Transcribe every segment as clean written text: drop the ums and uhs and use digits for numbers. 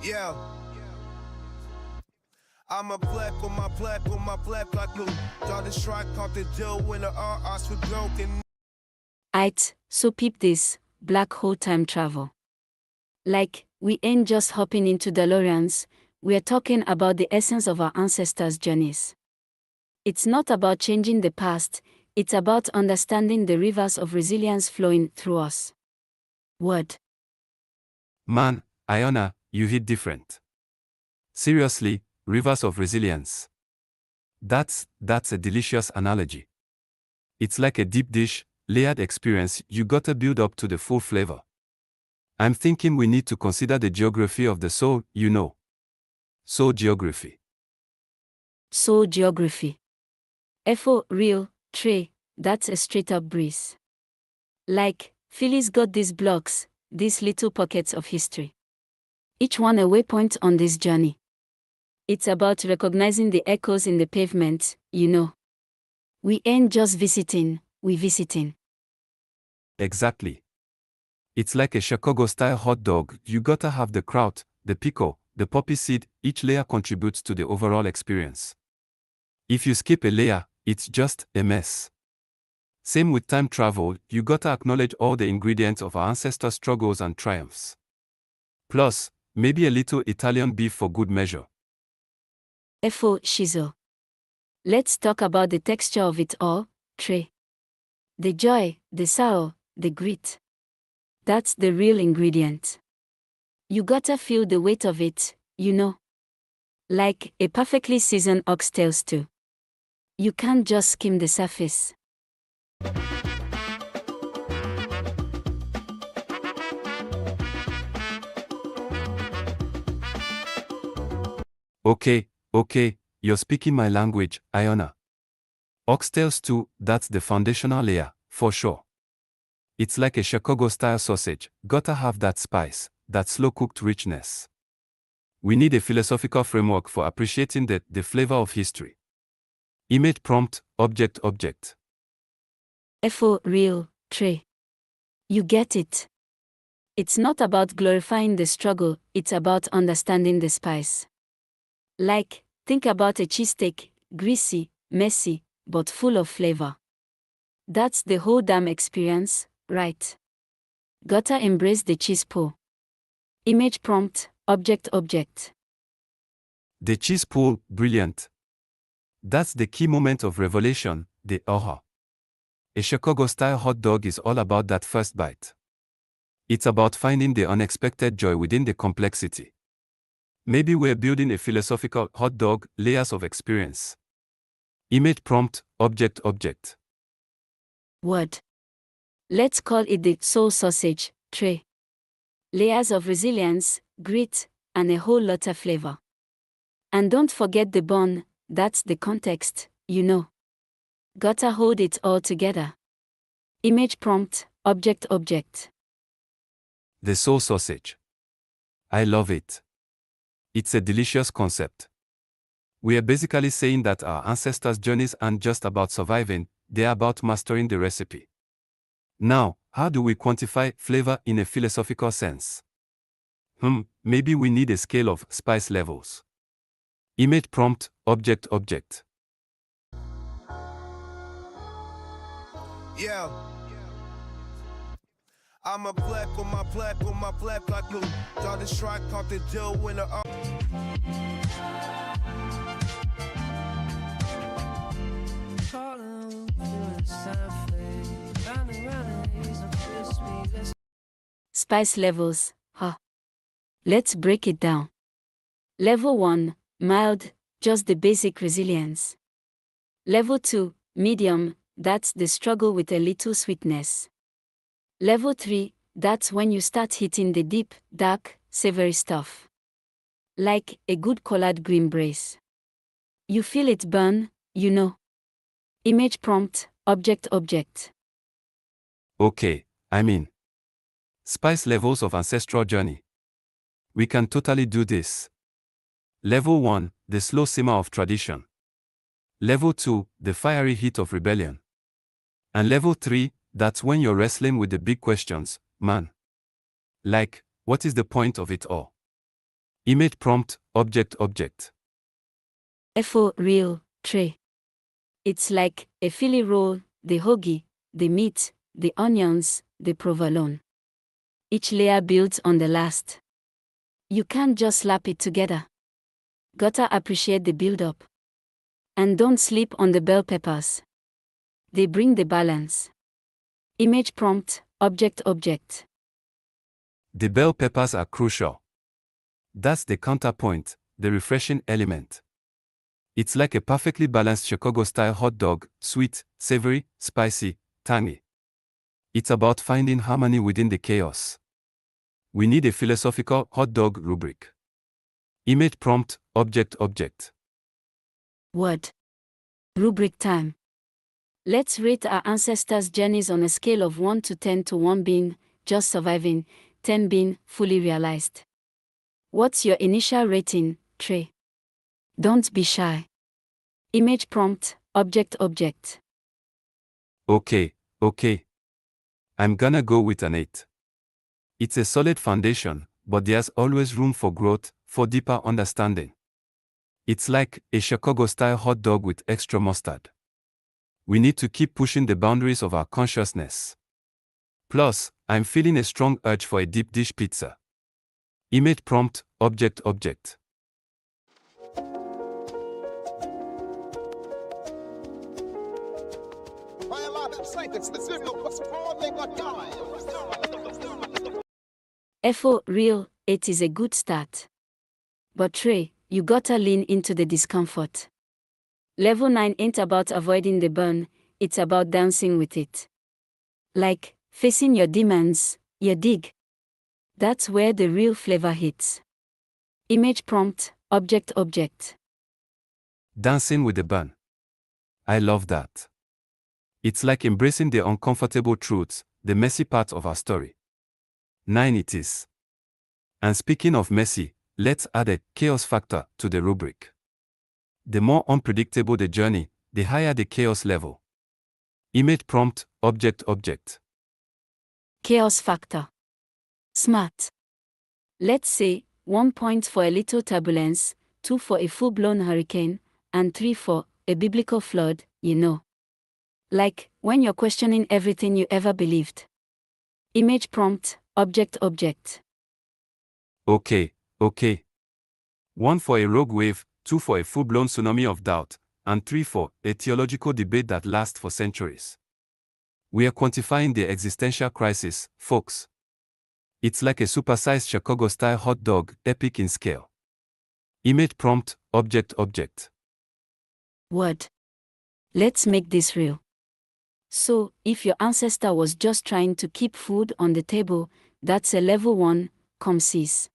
Yeah. I'm a black on my black like glue. Thought the strike caught the deal when the RRs were broken. Aight, so peep this, black hole time travel. Like, we ain't just hopping into DeLoreans, we're talking about the essence of our ancestors' journeys. It's not about changing the past, it's about understanding the rivers of resilience flowing through us. Word. Man, Ayana, you hit different. Seriously, rivers of resilience. That's a delicious analogy. It's like a deep dish, layered experience you gotta build up to the full flavor. I'm thinking we need to consider the geography of the soul, you know. Soul geography. Soul geography. FO real, Trey, that's a straight up breeze. Like, Philly's got these blocks, these little pockets of history. Each one a waypoint on this journey. It's about recognizing the echoes in the pavement, you know. We ain't just visiting, we visiting. Exactly. It's like a Chicago-style hot dog, you gotta have the kraut, the pickle, the poppy seed, each layer contributes to the overall experience. If you skip a layer, it's just a mess. Same with time travel, you gotta acknowledge all the ingredients of our ancestors' struggles and triumphs. Plus, maybe a little Italian beef for good measure. FO shizo. Let's talk about the texture of it all, Trey. The joy, the sour, the grit. That's the real ingredient. You gotta feel the weight of it, you know. Like a perfectly seasoned oxtail stew. You can't just skim the surface. Okay, you're speaking my language, Ayana. Oxtail stew, that's the foundational layer, for sure. It's like a Chicago-style sausage, gotta have that spice, that slow-cooked richness. We need a philosophical framework for appreciating the flavor of history. Image prompt, object. FO real, Trey. You get it. It's not about glorifying the struggle, it's about understanding the spice. Like, think about a cheesesteak, greasy, messy, but full of flavor. That's the whole damn experience, right? Gotta embrace the cheese pull. Image prompt, object. The cheese pull, brilliant. That's the key moment of revelation, the aha. A Chicago-style hot dog is all about that first bite. It's about finding the unexpected joy within the complexity. Maybe we're building a philosophical hot dog, layers of experience. Image prompt, object. Word. Let's call it the soul sausage, Trey. Layers of resilience, grit, and a whole lot of flavor. And don't forget the bun, that's the context, you know. Gotta hold it all together. Image prompt, object. The soul sausage. I love it. It's a delicious concept. We are basically saying that our ancestors' journeys aren't just about surviving, they're about mastering the recipe. Now, how do we quantify flavor in a philosophical sense? Maybe we need a scale of spice levels. Image prompt, object. Yeah. I'm a black on my black like glue. Thought the strike caught the deal when the Spice levels, huh? Let's break it down. Level 1, mild, just the basic resilience. Level 2, medium, that's the struggle with a little sweetness. Level 3, that's when you start hitting the deep, dark, savory stuff. Like a good collard green brace. You feel it burn, you know. Image prompt, object. Okay, spice levels of ancestral journey. We can totally do this. Level 1, the slow simmer of tradition. Level 2, the fiery heat of rebellion. And level 3, that's when you're wrestling with the big questions, man. Like, what is the point of it all? Image prompt, object object. FO real, Trey. It's like a Philly roll, the hoagie, the meat, the onions, the provolone. Each layer builds on the last. You can't just slap it together. Gotta appreciate the build-up. And don't sleep on the bell peppers. They bring the balance. Image prompt, object object. The bell peppers are crucial. That's the counterpoint, the refreshing element. It's like a perfectly balanced Chicago-style hot dog, sweet, savory, spicy, tangy. It's about finding harmony within the chaos. We need a philosophical hot dog rubric. Image prompt, object object. Word. Rubric time. Let's rate our ancestors' journeys on a scale of 1 to 10, to 1 being just surviving, 10 being fully realized. What's your initial rating, Trey? Don't be shy. Image prompt, object object. Okay. I'm gonna go with an 8. It's a solid foundation, but there's always room for growth, for deeper understanding. It's like a Chicago-style hot dog with extra mustard. We need to keep pushing the boundaries of our consciousness. Plus, I'm feeling a strong urge for a deep dish pizza. Image prompt, object object. FO real, 8 is a good start. But Trey, you gotta lean into the discomfort. Level 9 ain't about avoiding the burn, it's about dancing with it. Like, facing your demons, you dig. That's where the real flavor hits. Image prompt, object object. Dancing with the burn. I love that. It's like embracing the uncomfortable truths, the messy parts of our story. 9 it is. And speaking of messy, let's add a chaos factor to the rubric. The more unpredictable the journey, the higher the chaos level. Image prompt, object object. Chaos factor. Smart. Let's say 1 point for a little turbulence, 2 for a full-blown hurricane, and 3 for a biblical flood, you know. Like, when you're questioning everything you ever believed. Image prompt, object object. Okay. 1 for a rogue wave, 2 for a full-blown tsunami of doubt, and 3 for a theological debate that lasts for centuries. We are quantifying the existential crisis, folks. It's like a supersized Chicago-style hot dog, epic in scale. Image prompt, object object. Word. Let's make this real. So, if your ancestor was just trying to keep food on the table, that's a level 1, come cease.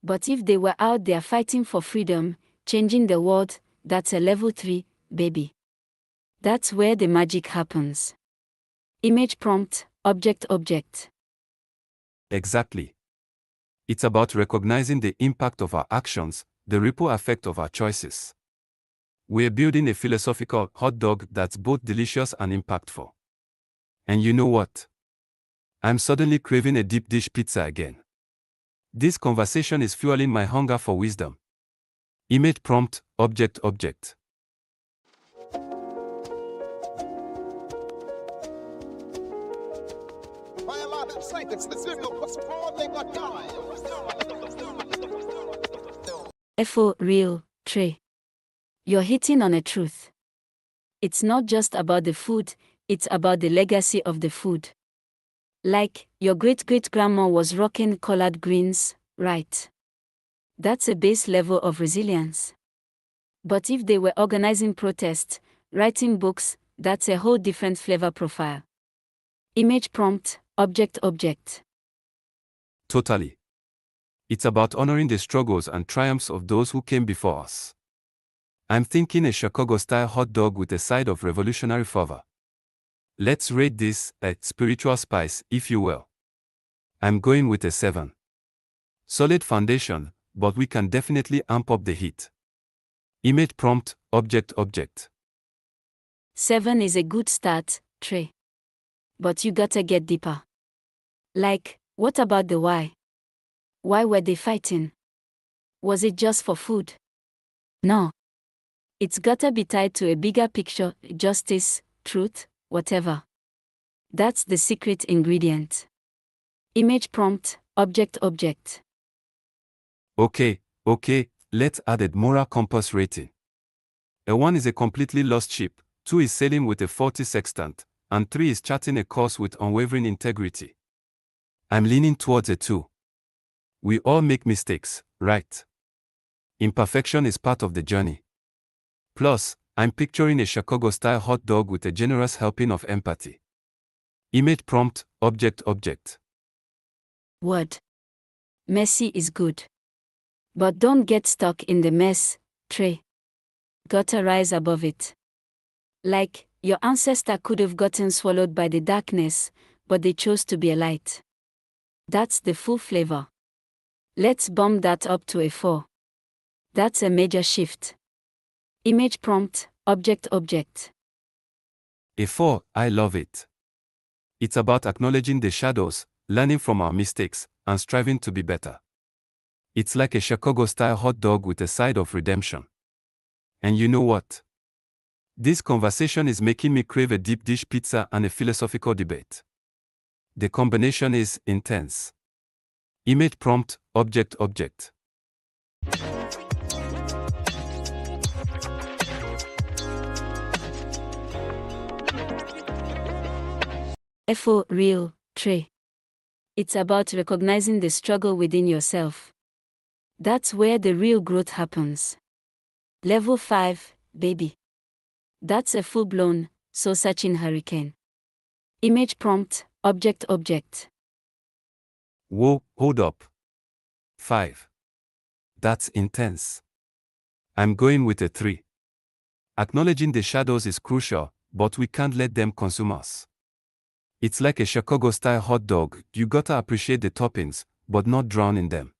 But if they were out there fighting for freedom, changing the world, that's a level 3, baby. That's where the magic happens. Image prompt, object object. Exactly. It's about recognizing the impact of our actions, the ripple effect of our choices. We're building a philosophical hot dog that's both delicious and impactful. And you know what? I'm suddenly craving a deep dish pizza again. This conversation is fueling my hunger for wisdom. Image prompt, object object. FO real, Trey. You're hitting on a truth. It's not just about the food, it's about the legacy of the food. Like, your great-great-grandma was rocking collard greens, right? That's a base level of resilience. But if they were organizing protests, writing books, that's a whole different flavor profile. Image prompt, object object. Totally. It's about honoring the struggles and triumphs of those who came before us. I'm thinking a Chicago-style hot dog with a side of revolutionary fervor. Let's rate this a spiritual spice, if you will. I'm going with a 7. Solid foundation, but we can definitely amp up the heat. Image prompt, object object. 7 is a good start, Trey. But you gotta get deeper. Like, what about the why? Why were they fighting? Was it just for food? No. It's gotta be tied to a bigger picture, justice, truth, whatever. That's the secret ingredient. Image prompt, object object. Okay, let's add a moral compass rating. A 1 is a completely lost ship, 2 is sailing with a faulty sextant, and 3 is charting a course with unwavering integrity. I'm leaning towards a 2. We all make mistakes, right? Imperfection is part of the journey. Plus, I'm picturing a Chicago-style hot dog with a generous helping of empathy. Image prompt, object object. Word. Messy is good. But don't get stuck in the mess, Trey. Gotta rise above it. Like, your ancestor could have gotten swallowed by the darkness, but they chose to be a light. That's the full flavor. Let's bump that up to a 4. That's a major shift. Image prompt, object object. A 4, I love it. It's about acknowledging the shadows, learning from our mistakes, and striving to be better. It's like a Chicago-style hot dog with a side of redemption. And you know what? This conversation is making me crave a deep dish pizza and a philosophical debate. The combination is intense. Image prompt, object object. FO real, Trey. It's about recognizing the struggle within yourself. That's where the real growth happens. Level 5, baby. That's a full-blown, soul-searching hurricane. Image prompt, object object. Whoa, hold up. 5. That's intense. I'm going with a 3. Acknowledging the shadows is crucial, but we can't let them consume us. It's like a Chicago-style hot dog, you gotta appreciate the toppings, but not drown in them.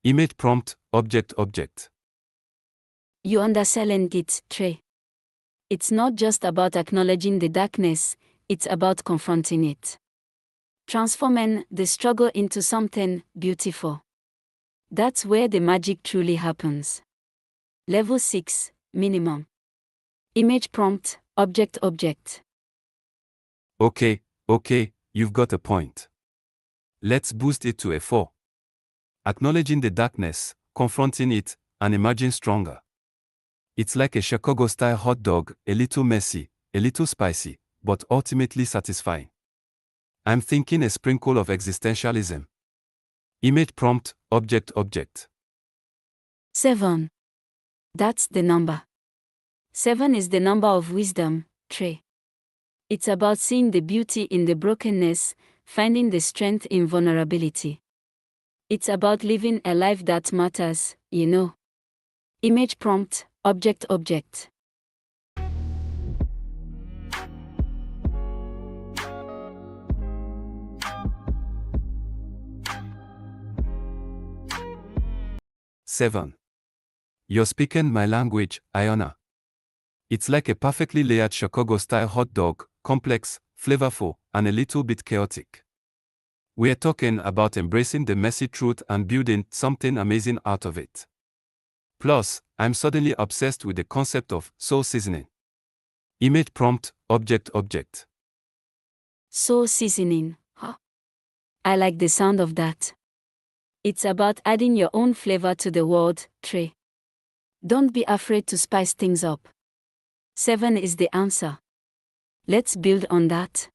Image prompt, object object. You underselling it, Trey. It's not just about acknowledging the darkness, it's about confronting it. Transforming the struggle into something beautiful. That's where the magic truly happens. Level 6, minimum. Image prompt, object object. Okay, you've got a point. Let's boost it to a 4. Acknowledging the darkness, confronting it, and emerging stronger. It's like a Chicago-style hot dog, a little messy, a little spicy, but ultimately satisfying. I'm thinking a sprinkle of existentialism. Image prompt, object object. 7. That's the number. 7 is the number of wisdom, Trey. It's about seeing the beauty in the brokenness, finding the strength in vulnerability. It's about living a life that matters, you know. Image prompt, object object. Seven. You're speaking my language, Ayana. It's like a perfectly layered Chicago-style hot dog, complex, flavorful, and a little bit chaotic. We're talking about embracing the messy truth and building something amazing out of it. Plus, I'm suddenly obsessed with the concept of soul seasoning. Image prompt, object object. Soul seasoning, huh? I like the sound of that. It's about adding your own flavor to the world, Trey. Don't be afraid to spice things up. 7 is the answer. Let's build on that.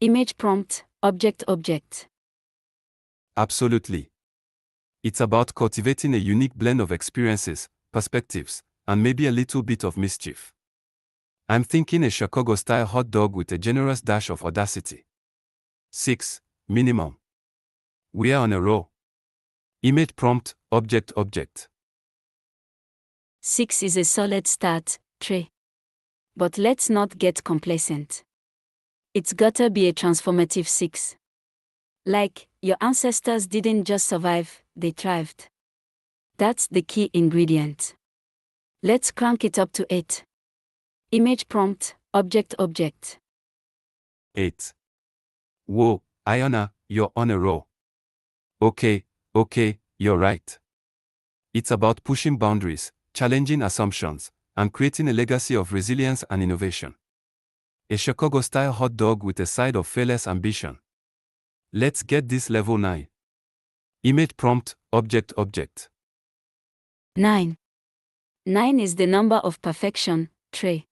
Image prompt, object object. Absolutely. It's about cultivating a unique blend of experiences, perspectives, and maybe a little bit of mischief. I'm thinking a Chicago-style hot dog with a generous dash of audacity. 6. Minimum. We're on a roll. Image prompt, object object. 6 is a solid start, Trey. But let's not get complacent. It's gotta be a transformative 6. Like, your ancestors didn't just survive, they thrived. That's the key ingredient. Let's crank it up to 8. Image prompt, object object. 8. Whoa, Ayana, you're on a roll. Okay, you're right. It's about pushing boundaries, challenging assumptions, and creating a legacy of resilience and innovation. A Chicago-style hot dog with a side of fearless ambition. Let's get this level 9. Image prompt, object. 9. 9 is the number of perfection, Trey.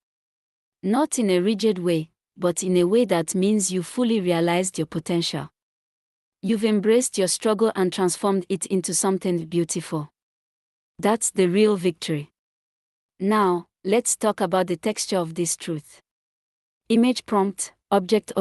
Not in a rigid way, but in a way that means you fully realized your potential. You've embraced your struggle and transformed it into something beautiful. That's the real victory. Now, let's talk about the texture of this truth. Image prompt, object.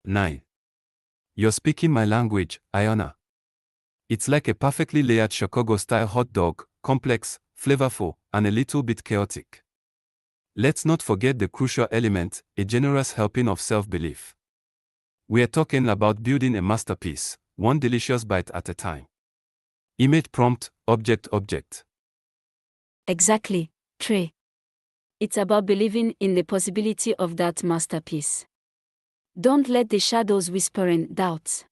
Nine. You're speaking my language, Ayana. It's like a perfectly layered Chicago-style hot dog, complex, flavorful, and a little bit chaotic. Let's not forget the crucial element, a generous helping of self-belief. We're talking about building a masterpiece, one delicious bite at a time. Image prompt, object. Exactly, Trey. It's about believing in the possibility of that masterpiece. Don't let the shadows whisper in doubts.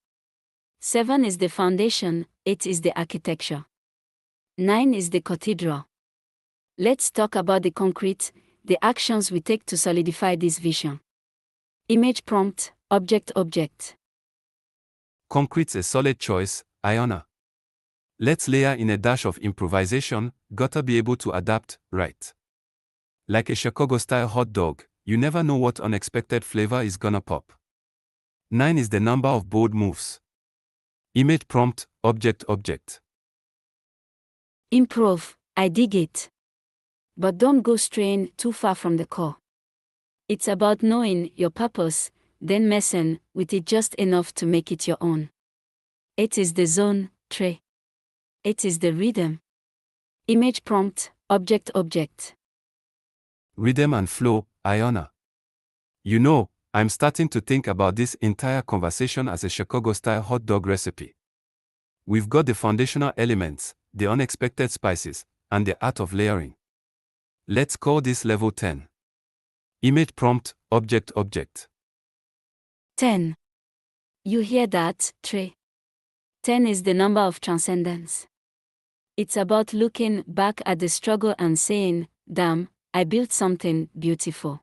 7 is the foundation, 8 is the architecture. 9 is the cathedral. Let's talk about the concrete, the actions we take to solidify this vision. Image prompt, object. Concrete's a solid choice, Ayana. Let's layer in a dash of improvisation, gotta be able to adapt, right? Like a Chicago-style hot dog, you never know what unexpected flavor is gonna pop. 9 is the number of bold moves. Image prompt, object. Improv, I dig it. But don't go straying too far from the core. It's about knowing your purpose, then messing with it just enough to make it your own. It is the zone, Trey. It is the rhythm. Image prompt, object. Rhythm and flow, Ayana. You know, I'm starting to think about this entire conversation as a Chicago-style hot dog recipe. We've got the foundational elements, the unexpected spices, and the art of layering. Let's call this level 10. Image prompt, object. 10. You hear that, Trey? 10 is the number of transcendence. It's about looking back at the struggle and saying, damn, I built something beautiful.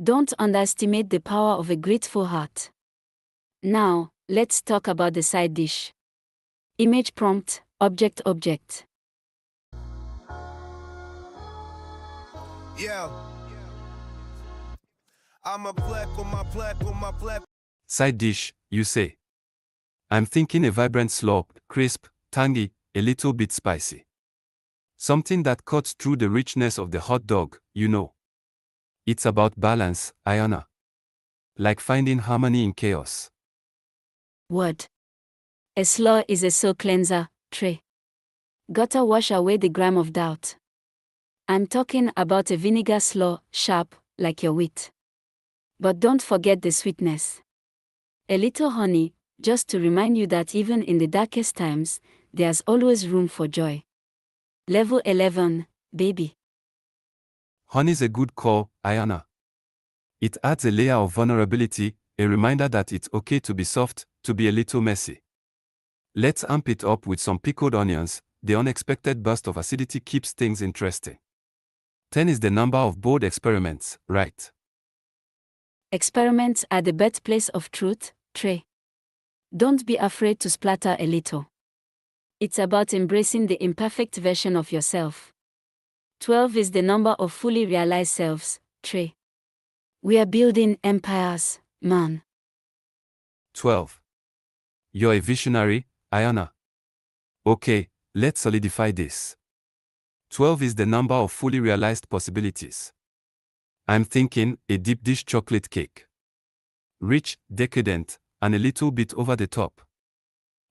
Don't underestimate the power of a grateful heart. Now, let's talk about the side dish. Image prompt, object. Yeah. I'm a black on my black. Side dish, you say. I'm thinking a vibrant slaw, crisp, tangy, a little bit spicy. Something that cuts through the richness of the hot dog, you know. It's about balance, Ayana. Like finding harmony in chaos. Word. A slaw is a soul cleanser, Trey. Gotta wash away the grime of doubt. I'm talking about a vinegar slaw, sharp, like your wit. But don't forget the sweetness. A little honey, just to remind you that even in the darkest times, there's always room for joy. Level 11, baby. Honey's a good call, Ayana. It adds a layer of vulnerability, a reminder that it's okay to be soft, to be a little messy. Let's amp it up with some pickled onions. The unexpected burst of acidity keeps things interesting. 10 is the number of bold experiments, right? Experiments are the birthplace of truth, Trey. Don't be afraid to splatter a little. It's about embracing the imperfect version of yourself. 12 is the number of fully realized selves, Trey. We are building empires, man. 12. You're a visionary, Ayana. Okay, let's solidify this. 12 is the number of fully realized possibilities. I'm thinking a deep dish chocolate cake. Rich, decadent, and a little bit over the top.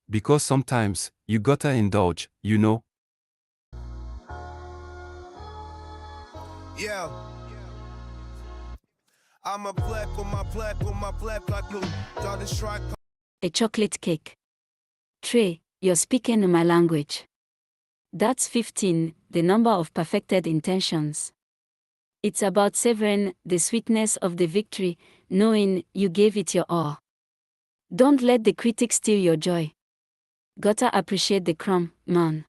Because sometimes, you gotta indulge, you know. Yeah. I'm a black on my black like blue. Daughter strike. A chocolate cake. Trey, you're speaking my language. That's 15, the number of perfected intentions. It's about savoring the sweetness of the victory, knowing you gave it your all. Don't let the critics steal your joy. Gotta appreciate the crumb, man.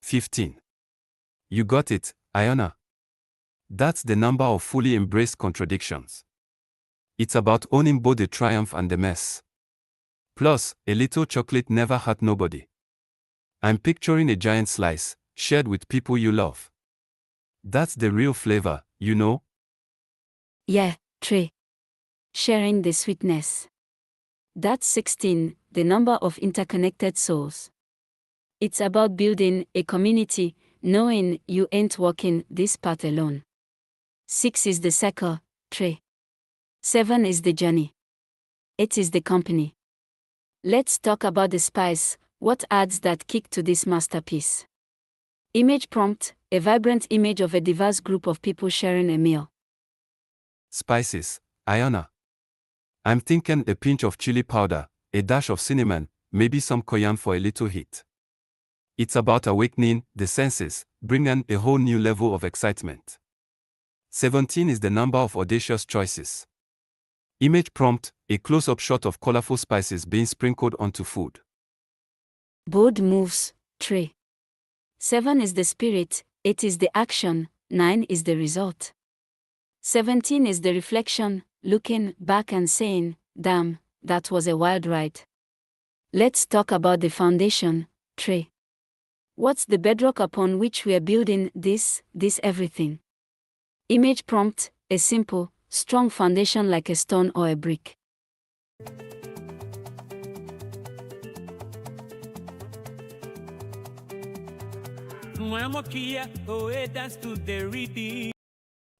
15. You got it, Ayana. That's the number of fully embraced contradictions. It's about owning both the triumph and the mess. Plus, a little chocolate never hurt nobody. I'm picturing a giant slice, shared with people you love. That's the real flavor, you know? Yeah, Trey. Sharing the sweetness. That's 16, the number of interconnected souls. It's about building a community, knowing you ain't walking this path alone. 6 is the circle, Trey. 7 is the journey. 8 is the company. Let's talk about the spice, what adds that kick to this masterpiece. Image prompt, a vibrant image of a diverse group of people sharing a meal. Spices, Ayana. I'm thinking a pinch of chili powder, a dash of cinnamon, maybe some cayenne for a little heat. It's about awakening the senses, bringing a whole new level of excitement. 17 is the number of audacious choices. Image prompt, a close-up shot of colorful spices being sprinkled onto food. Bold moves, Trey. 7 is the spirit, 8 is the action, 9 is the result. 17 is the reflection, looking back and saying, damn, that was a wild ride. Let's talk about the foundation, Trey. What's the bedrock upon which we are building this everything? Image prompt, a simple, strong foundation like a stone or a brick.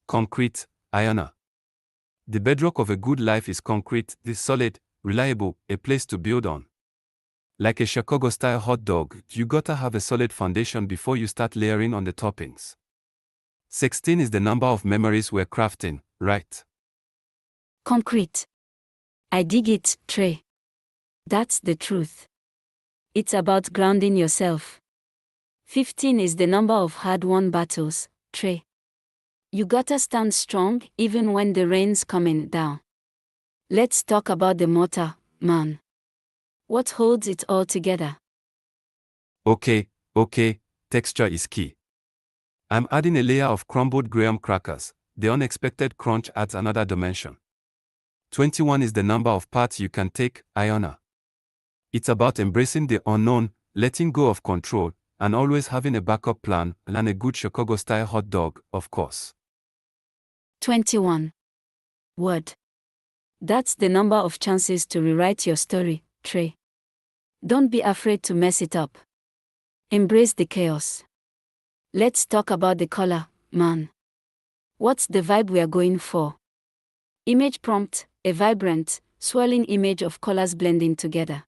Concrete, Ayana. The bedrock of a good life is concrete, this solid, reliable, a place to build on. Like a Chicago-style hot dog, you gotta have a solid foundation before you start layering on the toppings. 16 is the number of memories we're crafting, right? Concrete. I dig it, Trey. That's the truth. It's about grounding yourself. 15 is the number of hard-won battles, Trey. You gotta stand strong even when the rain's coming down. Let's talk about the mortar, man. What holds it all together? Okay, texture is key. I'm adding a layer of crumbled graham crackers. The unexpected crunch adds another dimension. 21 is the number of parts you can take, Ayana. It's about embracing the unknown, letting go of control, and always having a backup plan, and a good Chicago-style hot dog, of course. 21. Word. That's the number of chances to rewrite your story, Trey. Don't be afraid to mess it up. Embrace the chaos. Let's talk about the color, man. What's the vibe we are going for? Image prompt, a vibrant, swirling image of colors blending together.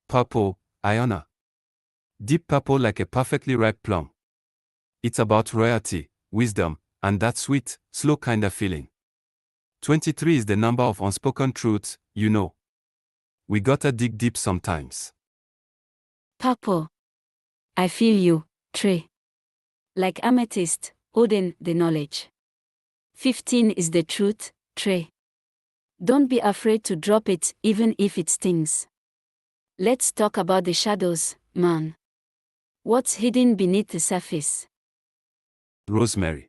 Purple, Ayana. Deep purple like a perfectly ripe plum. It's about royalty, wisdom, and that sweet, slow kinda feeling. 23 is the number of unspoken truths, you know. We gotta dig deep sometimes. Purple. I feel you, Trey. Like amethyst, holding the knowledge. 15 is the truth, Trey. Don't be afraid to drop it even if it stings. Let's talk about the shadows, man. What's hidden beneath the surface? Rosemary.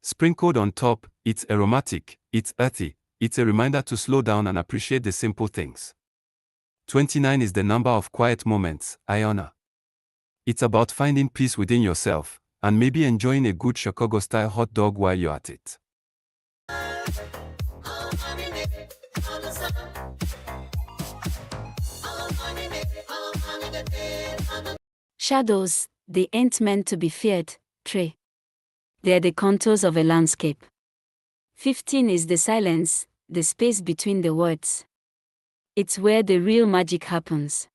Sprinkled on top, it's aromatic, it's earthy, it's a reminder to slow down and appreciate the simple things. 29 is the number of quiet moments, Ayana. It's about finding peace within yourself, and maybe enjoying a good Chicago-style hot dog while you're at it. Shadows, they ain't meant to be feared, Trey. They're the contours of a landscape. 15 is the silence, the space between the words. It's where the real magic happens.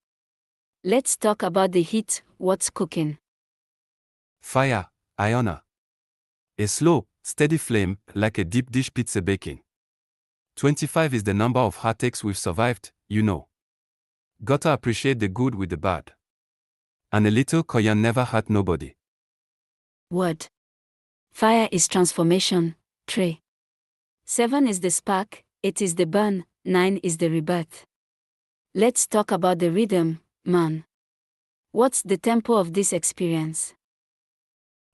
Let's talk about the heat, what's cooking. Fire, Ayana. A slow, steady flame, like a deep dish pizza baking. 25 is the number of heartaches we've survived, you know. Gotta appreciate the good with the bad. And a little Koyan never hurt nobody. Word. Fire is transformation, Trey. 7 is the spark, 8 is the burn, 9 is the rebirth. Let's talk about the rhythm, man. What's the tempo of this experience?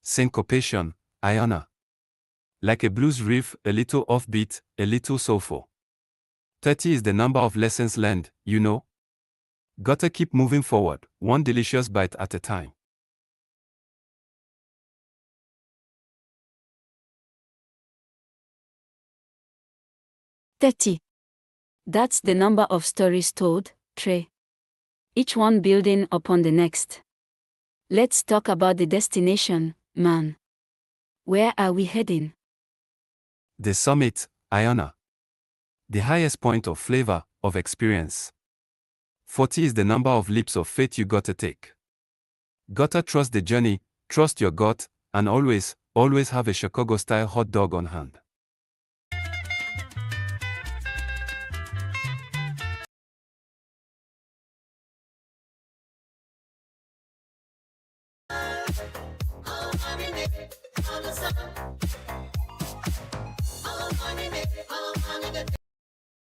Syncopation, Ayana. Like a blues riff, a little offbeat, a little soulful. 30 is the number of lessons learned, you know. Gotta keep moving forward, one delicious bite at a time. "30. That's the number of stories told, Trey. Each one building upon the next. Let's talk about the destination, man. Where are we heading? The summit, Ayana. The highest point of flavor, of experience. 40 is the number of leaps of faith you gotta take. Gotta trust the journey, trust your gut, and always, always have a Chicago-style hot dog on hand.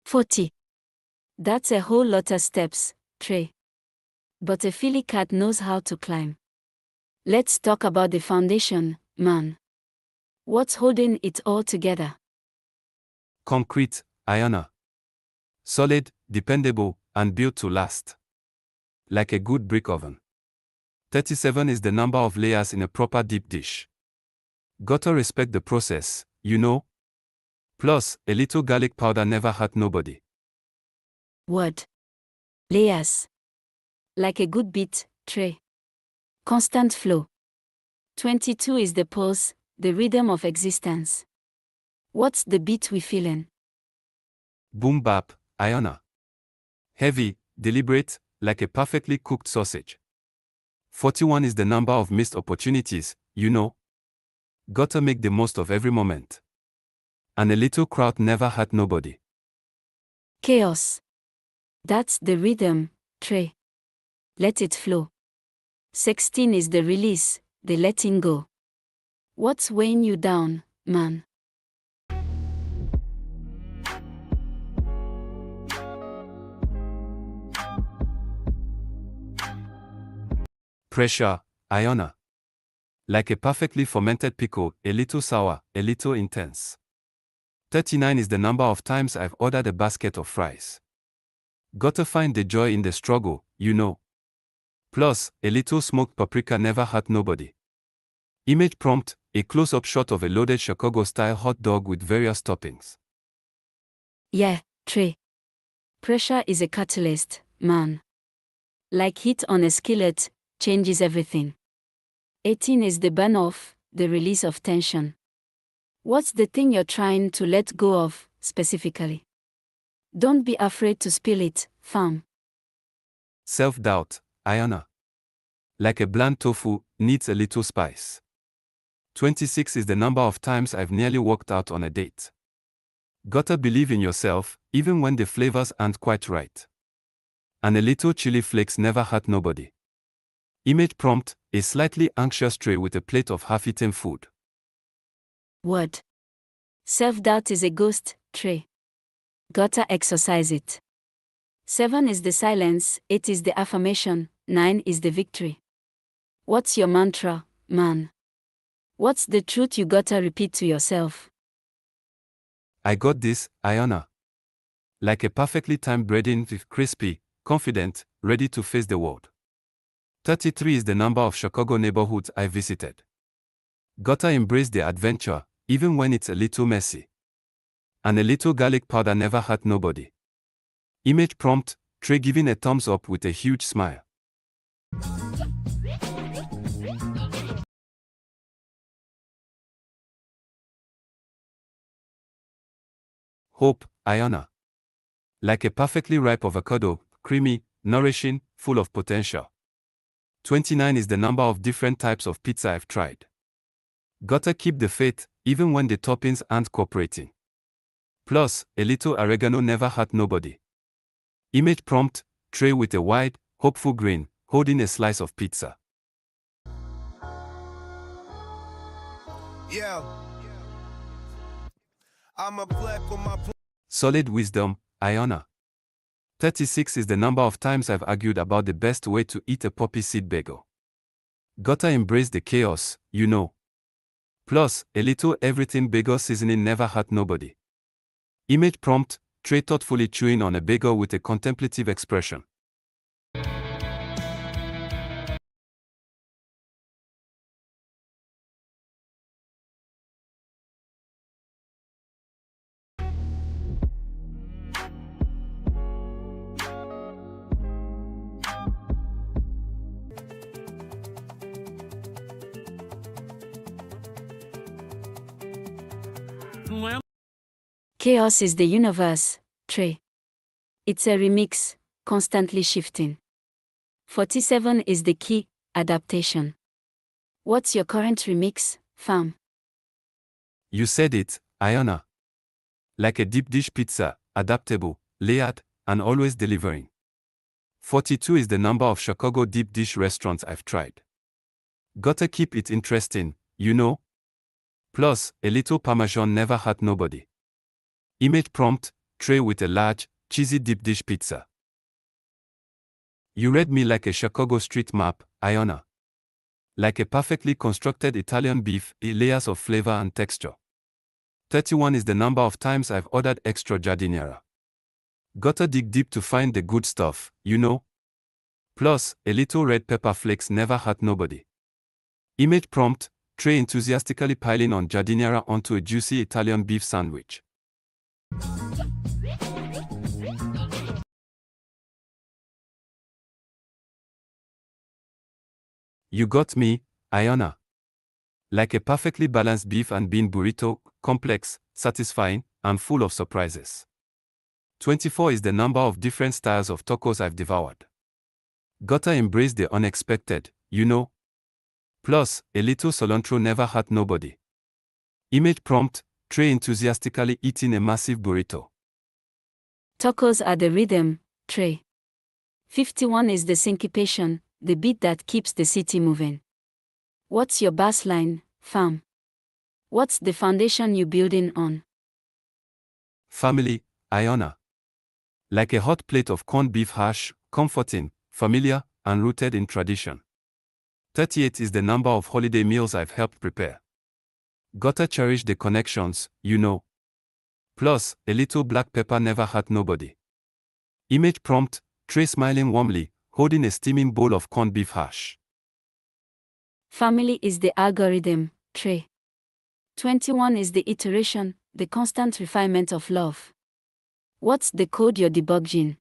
"40. That's a whole lot of steps, Trey. But a filly cat knows how to climb. Let's talk about the foundation, man. What's holding it all together? Concrete, Ayana. Solid, dependable, and built to last. Like a good brick oven. 37 is the number of layers in a proper deep dish. Gotta respect the process, you know. Plus, a little garlic powder never hurt nobody. Word. Layers. Like a good beat, Trey. Constant flow. 22 is the pulse, the rhythm of existence. What's the beat we feeling? Boom bap, Ayana. Heavy, deliberate, like a perfectly cooked sausage. 41 is the number of missed opportunities, you know. Gotta make the most of every moment. And a little crowd never hurt nobody. Chaos. That's the rhythm, Trey. Let it flow. 16 is the release, the letting go. What's weighing you down, man? Pressure, Ayana. Like a perfectly fermented pickle, a little sour, a little intense. 39 is the number of times I've ordered a basket of fries. Gotta find the joy in the struggle, you know. Plus, a little smoked paprika never hurt nobody. Image prompt, a close-up shot of a loaded Chicago-style hot dog with various toppings. Yeah, Trey. Pressure is a catalyst, man. Like heat on a skillet, changes everything. 18 is the burn off, the release of tension. What's the thing you're trying to let go of, specifically? Don't be afraid to spill it, fam. Self-doubt, Ayana. Like a bland tofu, needs a little spice. 26 is the number of times I've nearly walked out on a date. Gotta believe in yourself, even when the flavors aren't quite right. And a little chili flakes never hurt nobody. Image prompt, a slightly anxious Trey with a plate of half-eaten food. Word. Self-doubt is a ghost, Trey. Gotta exorcise it. 7 is the silence, 8 is the affirmation, 9 is the victory. What's your mantra, man? What's the truth you gotta repeat to yourself? I got this, Ayana. Like a perfectly timed breading, crispy, confident, ready to face the world. 33 is the number of Chicago neighborhoods I visited. Gotta embrace the adventure, even when it's a little messy. And a little garlic powder never hurt nobody. Image prompt, Trey giving a thumbs up with a huge smile. Hope, Ayana. Like a perfectly ripe avocado, creamy, nourishing, full of potential. 29 is the number of different types of pizza I've tried. Gotta keep the faith, even when the toppings aren't cooperating. Plus, a little oregano never hurt nobody. Image prompt, Trey with a wide, hopeful grin, holding a slice of pizza. Yeah. I'm a black on my Solid wisdom, Ayana. 36 is the number of times I've argued about the best way to eat a poppy seed bagel. Gotta embrace the chaos, you know. Plus, a little everything bagel seasoning never hurt nobody. Image prompt, Trey thoughtfully chewing on a bagel with a contemplative expression. Chaos is the universe, Trey. It's a remix, constantly shifting. 47 is the key, adaptation. What's your current remix, fam? You said it, Ayana. Like a deep dish pizza, adaptable, layered, and always delivering. 42 is the number of Chicago deep dish restaurants I've tried. Gotta keep it interesting, you know. Plus, a little Parmesan never hurt nobody. Image prompt, Trey with a large, cheesy deep dish pizza. You read me like a Chicago street map, Ayana. Like a perfectly constructed Italian beef, layers of flavor and texture. 31 is the number of times I've ordered extra giardiniera. Gotta dig deep to find the good stuff, you know. Plus, a little red pepper flakes never hurt nobody. Image prompt, Trey enthusiastically piling on giardiniera onto a juicy Italian beef sandwich. You got me, Ayana. Like a perfectly balanced beef and bean burrito, complex, satisfying, and full of surprises. 24 is the number of different styles of tacos I've devoured. Gotta embrace the unexpected, you know. Plus, a little cilantro never hurt nobody. Image prompt, Trey enthusiastically eating a massive burrito. Tacos are the rhythm, Trey. 51 is the syncopation, the beat that keeps the city moving. What's your bass line, fam? What's the foundation you building on? Family, Ayana. Like a hot plate of corned beef hash, comforting, familiar, and rooted in tradition. 38 is the number of holiday meals I've helped prepare. Gotta cherish the connections, you know. Plus, a little black pepper never hurt nobody. Image prompt, Trey smiling warmly, holding a steaming bowl of corned beef hash. Family is the algorithm, Trey. 21 is the iteration, the constant refinement of love. What's the code you're debugging,